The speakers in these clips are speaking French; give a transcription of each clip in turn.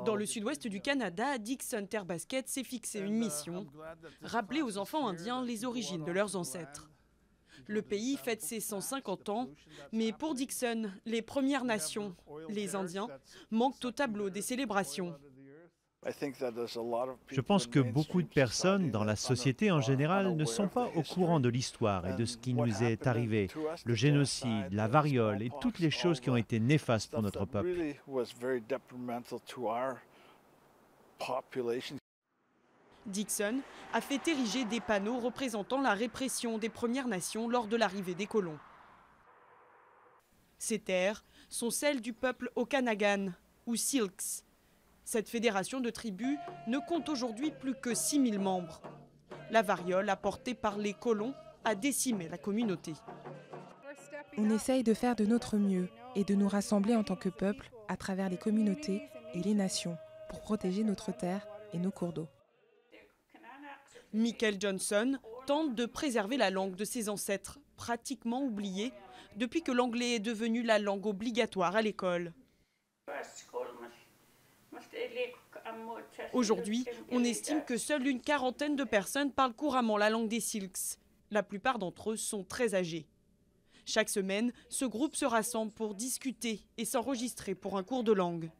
Dans le sud-ouest du Canada, Dixon Terre Basket s'est fixé une mission, rappeler aux enfants indiens les origines de leurs ancêtres. Le pays fête ses 150 ans, mais pour Dixon, les Premières Nations, les Indiens, manquent au tableau des célébrations. Je pense que beaucoup de personnes dans la société en général ne sont pas au courant de l'histoire et de ce qui nous est arrivé, le génocide, la variole et toutes les choses qui ont été néfastes pour notre peuple. Dixon a fait ériger des panneaux représentant la répression des Premières Nations lors de l'arrivée des colons. Ces terres sont celles du peuple Okanagan, ou Syilx. Cette fédération de tribus ne compte aujourd'hui plus que 6000 membres. La variole apportée par les colons a décimé la communauté. On essaye de faire de notre mieux et de nous rassembler en tant que peuple à travers les communautés et les nations pour protéger notre terre et nos cours d'eau. Michael Johnson tente de préserver la langue de ses ancêtres, pratiquement oubliée depuis que l'anglais est devenu la langue obligatoire à l'école. Aujourd'hui, on estime que seule une quarantaine de personnes parlent couramment la langue des Syilx. La plupart d'entre eux sont très âgés. Chaque semaine, ce groupe se rassemble pour discuter et s'enregistrer pour un cours de langue.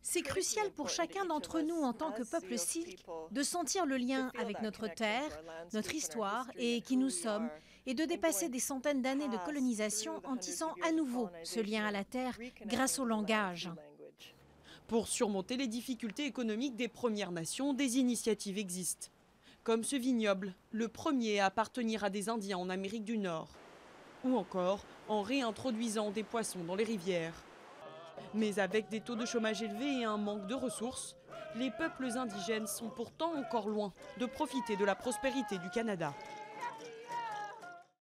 C'est crucial pour chacun d'entre nous en tant que peuple Syilx de sentir le lien avec notre terre, notre histoire et qui nous sommes, et de dépasser des centaines d'années de colonisation en tissant à nouveau ce lien à la terre grâce au langage. Pour surmonter les difficultés économiques des Premières Nations, des initiatives existent. Comme ce vignoble, le premier à appartenir à des Indiens en Amérique du Nord. Ou encore en réintroduisant des poissons dans les rivières. Mais avec des taux de chômage élevés et un manque de ressources, les peuples indigènes sont pourtant encore loin de profiter de la prospérité du Canada.